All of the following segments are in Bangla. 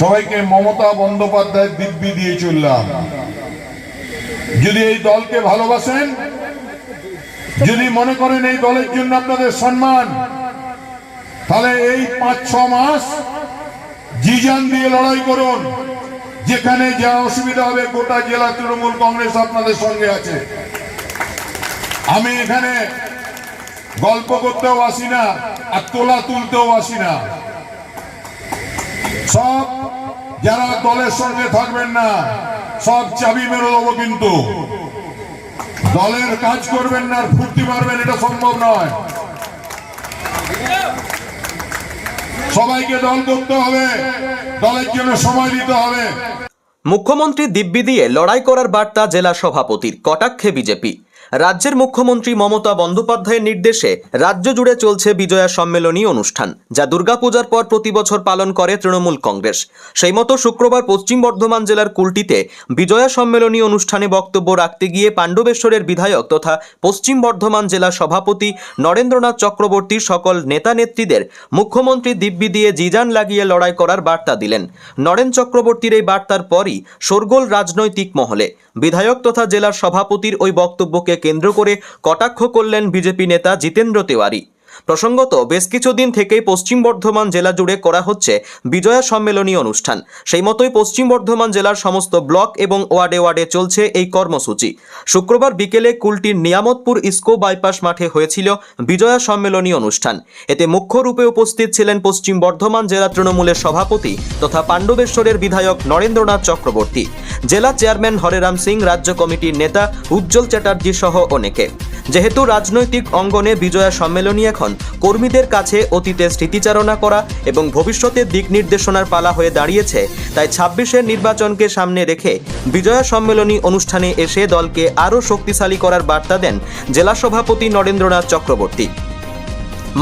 সবাইকে মমতা বন্দ্যোপাধ্যায়ের দিব্যি দিয়ে চললাম। যদি এই দলকে ভালোবাসেন, যদি মনে করেন এই দলের জন্য আপনাদের সম্মান, তাহলে এই 5-6 মাস জিজান দিয়ে লড়াই করুন। যেখানে যা অসুবিধা হবে গোটা জেলা তৃণমূল কংগ্রেস আপনাদের সঙ্গে আছে। আমি এখানে গল্প করতেও আসি না, আর তোলা তুলতেও আসি না। সব যারা দলের সঙ্গে থাকবেন না, সব চাবি মেরে দেবো। কিন্তু দলের কাজ করবেন না আর ফুর্তি মারবেন, এটা সম্ভব নয়। সবাইকে দল করতে হবে, দলের জন্য সময় দিতে হবে। মুখ্যমন্ত্রী দিব্যি দিয়ে লড়াই করার বার্তা জেলা সভাপতির, কটাক্ষে বিজেপি। রাজ্যের মুখ্যমন্ত্রী মমতা বন্দ্যোপাধ্যায়ের নির্দেশে রাজ্য জুড়ে চলছে বিজয়া সম্মেলনী অনুষ্ঠান, যা দুর্গাপূজার পর প্রতি বছর পালন করে তৃণমূল কংগ্রেস। সেই মতো শুক্রবার পশ্চিম বর্ধমান জেলার কুলটিতে বিজয়া সম্মেলনী অনুষ্ঠানে বক্তব্য রাখতে গিয়ে পাণ্ডবেশ্বরের বিধায়ক তথা পশ্চিম বর্ধমান জেলা সভাপতি নরেন্দ্রনাথ চক্রবর্তী সকল নেতা নেত্রীদের মুখ্যমন্ত্রী দিব্যি দিয়ে জিজান লাগিয়ে লড়াই করার বার্তা দিলেন। নরেন চক্রবর্তীর এই বার্তার পরই শোরগোল রাজনৈতিক মহলে। বিধায়ক তথা জেলার সভাপতির ওই বক্তব্যকে কেন্দ্র করে কটাক্ষ করলেন বিজেপি নেতা জিতেন্দ্র তেওয়ারি। প্রসঙ্গত, বেশ কিছুদিন থেকেই পশ্চিম বর্ধমান জেলা জুড়ে করা হচ্ছে বিজয়া সম্মেলনী অনুষ্ঠান। সেই মতোই পশ্চিম বর্ধমান জেলার সমস্ত ব্লক এবং ওয়ার্ডে ওয়ার্ডে চলছে এই কর্মসূচি। শুক্রবার বিকেলে কুলটির নিয়ামতপুর ইস্কো বাইপাস মাঠে হয়েছিল বিজয়া সম্মেলনী অনুষ্ঠান। এতে মুখ্য রূপে উপস্থিত ছিলেন পশ্চিম বর্ধমান জেলা তৃণমূলের সভাপতি তথা পাণ্ডবেশ্বরের বিধায়ক নরেন্দ্রনাথ চক্রবর্তী, জেলা চেয়ারম্যান হরেরাম সিং, রাজ্য কমিটির নেতা উজ্জ্বল চ্যাটার্জি সহ অনেকে। যেহেতু রাজনৈতিক অঙ্গনে বিজয়া সম্মেলনী এখন কর্মীদের কাছে অতীতের স্মৃতিচারণা করা এবং ভবিষ্যতের দিক নির্দেশনার পালা হয়ে দাঁড়িয়েছে, তাই 26-এর নির্বাচনকে সামনে রেখে বিজয়া সম্মেলনী অনুষ্ঠানে এসে দলকে আরও শক্তিশালী করার বার্তা দেন জেলা সভাপতি নরেন্দ্রনাথ চক্রবর্তী।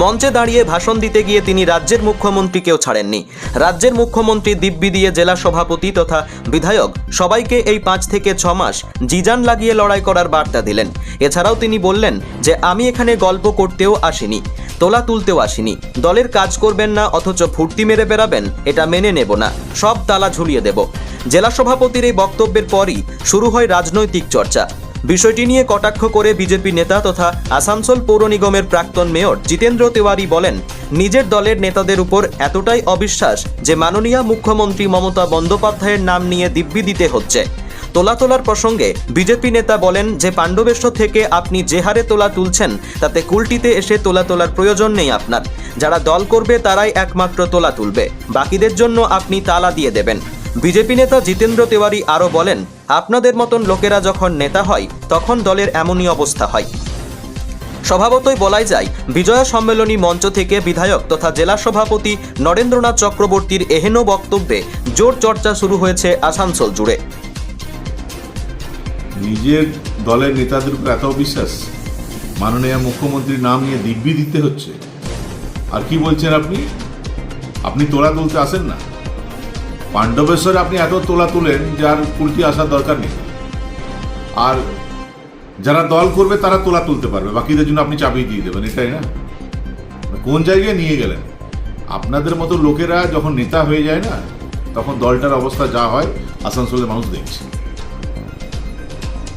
মঞ্চে দাঁড়িয়ে ভাষণ দিতে গিয়ে তিনি রাজ্যের মুখ্যমন্ত্রীকেও ছাড়েননি। রাজ্যের মুখ্যমন্ত্রী দিব্যি দিয়ে জেলা সভাপতি তথা বিধায়ক সবাইকে এই 5 থেকে 6 মাস জিজান লাগিয়ে লড়াই করার বার্তা দিলেন। এছাড়াও তিনি বললেন যে আমি এখানে গল্প করতেও আসিনি, তোলা তুলতেও আসিনি। দলের কাজ করবেন না অথচ ফুর্তি মেরে বেড়াবেন, এটা মেনে নেব না, সব তালা ঝুলিয়ে দেব। জেলা সভাপতির এই বক্তব্যের পরই শুরু হয় রাজনৈতিক চর্চা। বিষয়টি নিয়ে কটাক্ষ করে বিজেপি নেতা তথা আসানসোল পৌর নিগমের প্রাক্তন মেয়র জিতেন্দ্র তেওয়ারি বলেন, নিজের দলের নেতাদের উপর এতটাই অবিশ্বাস যে মাননীয় মুখ্যমন্ত্রী মমতা বন্দ্যোপাধ্যায়ের নাম নিয়ে দিব্যি দিতে হচ্ছে। তোলা তোলার প্রসঙ্গে বিজেপি নেতা বলেন যে পাণ্ডবেশ্বর থেকে আপনি যে হারে তোলা তুলছেন তাতে কুলটিতে এসে তোলা তোলার প্রয়োজন নেই আপনার। যারা দল করবে তারাই একমাত্র তোলা তুলবে, বাকিদের জন্য আপনি তালা দিয়ে দেবেন। বিজেপি নেতা জিতেন্দ্র তেওয়ারি আরও বলেন, আপনাদের মতন লোকেরা যখন নেতা হয় তখন দলের এমনই অবস্থা হয়। স্বভাবতই বলাই যায়, বিজয়া সম্মেলনী মঞ্চ থেকে বিধায়ক তথা জেলা সভাপতি নরেন্দ্রনাথ চক্রবর্তীর এহেন বক্তব্যে জোর চর্চা শুরু হয়েছে আসানসোল জুড়ে। নিজের দলের নেতাদের উপর এত বিশ্বাস, মাননীয় মুখ্যমন্ত্রীর নাম নিয়ে দিব্যি দিতে হচ্ছে। আর কি বলছেন আপনি তোলা তুলতে আসেন না? পাণ্ডবেশ্বরে আপনি এত তোলা তুলেন যে আর কুলটি আসার দরকার নেই। আর যারা দল করবে তারা তোলা তুলতে পারবে, বাকিদের জন্য আপনি চাবি দিয়ে দেবেন, এটাই না? কোন জায়গায় নিয়ে গেলেন? আপনাদের মতো লোকেরা যখন নেতা হয়ে যায় না, তখন দলটার অবস্থা যা হয় আসানসোলের মানুষ দেখছে।